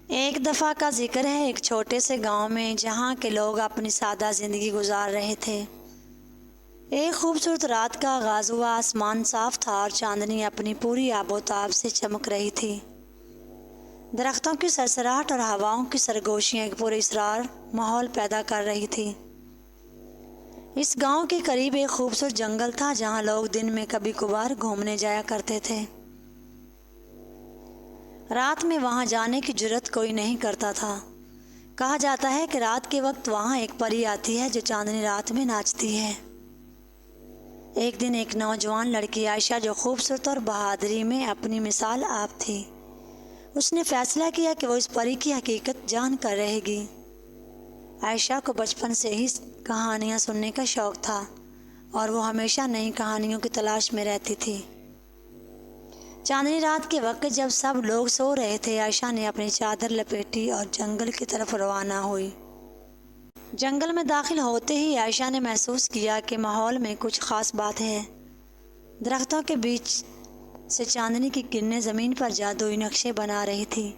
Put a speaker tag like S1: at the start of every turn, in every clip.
S1: ایک دفعہ کا ذکر ہے ایک چھوٹے سے گاؤں میں جہاں کے لوگ اپنی سادہ زندگی گزار رہے تھے۔ ایک خوبصورت رات کا آغاز ہوا، آسمان صاف تھا اور چاندنی اپنی پوری آب و تاب سے چمک رہی تھی۔ درختوں کی سرسراہٹ اور ہواؤں کی سرگوشیاں ایک پراسرار ماحول پیدا کر رہی تھی۔ اس گاؤں کے قریب ایک خوبصورت جنگل تھا جہاں لوگ دن میں کبھی کبھار گھومنے جایا کرتے تھے۔ رات میں وہاں جانے کی جرات کوئی نہیں کرتا تھا۔ کہا جاتا ہے کہ رات کے وقت وہاں ایک پری آتی ہے جو چاندنی رات میں ناچتی ہے۔ ایک دن ایک نوجوان لڑکی عائشہ جو خوبصورت اور بہادری میں اپنی مثال آپ تھی، اس نے فیصلہ کیا کہ وہ اس پری کی حقیقت جان کر رہے گی۔ عائشہ کو بچپن سے ہی کہانیاں سننے کا شوق تھا اور وہ ہمیشہ نئی کہانیوں کی تلاش میں رہتی تھی۔ چاندنی رات کے وقت جب سب لوگ سو رہے تھے، عائشہ نے اپنی چادر لپیٹی اور جنگل کی طرف روانہ ہوئی۔ جنگل میں داخل ہوتے ہی عائشہ نے محسوس کیا کہ ماحول میں کچھ خاص بات ہے۔ درختوں کے بیچ سے چاندنی کی کرنیں زمین پر جادوئی نقشے بنا رہی تھی۔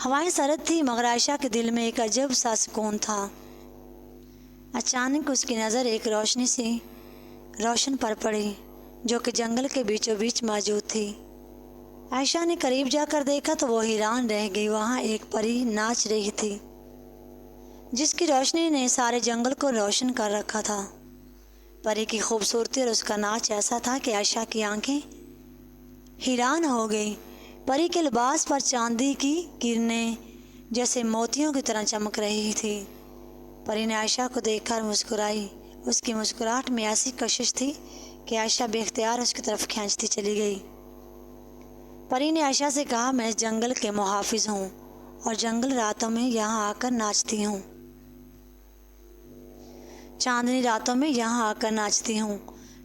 S1: ہوائیں سرد تھی مگر عائشہ کے دل میں ایک عجب سا سکون تھا۔ اچانک اس کی نظر ایک روشن پر پڑی جو کہ جنگل کے بیچوں بیچ موجود تھی۔ عائشہ نے قریب جا کر دیکھا تو وہ حیران رہ گئی۔ وہاں ایک پری ناچ رہی تھی جس کی روشنی نے سارے جنگل کو روشن کر رکھا تھا۔ پری کی خوبصورتی اور اس کا ناچ ایسا تھا کہ عائشہ کی آنکھیں حیران ہو گئی۔ پری کے لباس پر چاندی کی کرنیں جیسے موتیوں کی طرح چمک رہی تھی۔ پری نے عائشہ کو دیکھ کر مسکرائی۔ اس کی مسکراہٹ میں ایسی کشش تھی کہ عائشہ بے اختیار اس کی طرف کھینچتی چلی گئی۔ پری نے عائشہ سے کہا، میں اس جنگل کے محافظ ہوں اور جنگل راتوں میں یہاں آ کر ناچتی ہوں۔ چاندنی راتوں میں یہاں آ کر ناچتی ہوں۔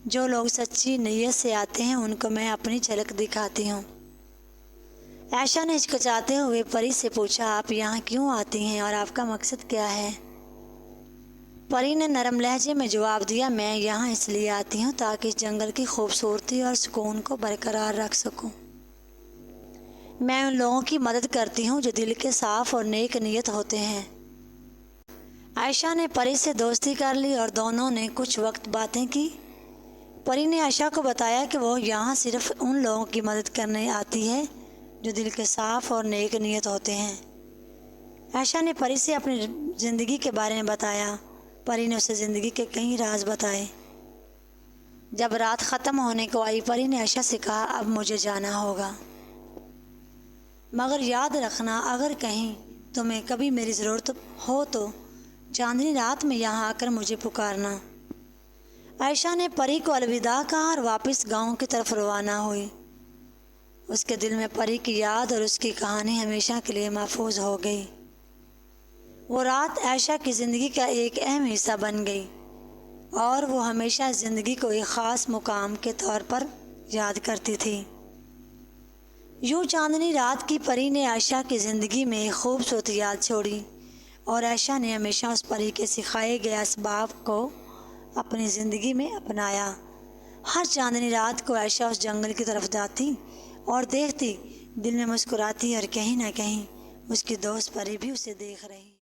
S1: جو لوگ سچی نیت سے آتے ہیں ان کو میں اپنی جھلک دکھاتی ہوں۔ عائشہ نے ہچکچاتے ہوئے پری سے پوچھا، آپ یہاں کیوں آتی ہیں اور آپ کا مقصد کیا ہے؟ پری نے نرم لہجے میں جواب دیا، میں یہاں اس لیے آتی ہوں تاکہ اس جنگل کی خوبصورتی اور سکون کو برقرار رکھ سکوں۔ میں ان لوگوں کی مدد کرتی ہوں جو دل کے صاف اور نیک نیت ہوتے ہیں۔ عائشہ نے پری سے دوستی کر لی اور دونوں نے کچھ وقت باتیں کی۔ پری نے عائشہ کو بتایا کہ وہ یہاں صرف ان لوگوں کی مدد کرنے آتی ہے جو دل کے صاف اور نیک نیت ہوتے ہیں۔ عائشہ نے پری سے اپنی زندگی کے بارے میں بتایا۔ پری نے اسے زندگی کے کئی راز بتائے۔ جب رات ختم ہونے کو آئی، پری نے عائشہ سے کہا، اب مجھے جانا ہوگا، مگر یاد رکھنا اگر کہیں تمہیں کبھی میری ضرورت ہو تو چاندنی رات میں یہاں آ کر مجھے پکارنا۔ عائشہ نے پری کو الوداع کہا اور واپس گاؤں کی طرف روانہ ہوئی۔ اس کے دل میں پری کی یاد اور اس کی کہانی ہمیشہ کے لیے محفوظ ہو گئی۔ وہ رات عائشہ کی زندگی کا ایک اہم حصہ بن گئی اور وہ ہمیشہ زندگی کو ایک خاص مقام کے طور پر یاد کرتی تھی۔ یوں چاندنی رات کی پری نے عائشہ کی زندگی میں ایک خوبصورت یاد چھوڑی اور عائشہ نے ہمیشہ اس پری کے سکھائے گئے اسباب کو اپنی زندگی میں اپنایا۔ ہر چاندنی رات کو عائشہ اس جنگل کی طرف جاتی اور دیکھتی، دل میں مسکراتی اور کہیں نہ کہیں اس کی دوست پری بھی اسے دیکھ رہی۔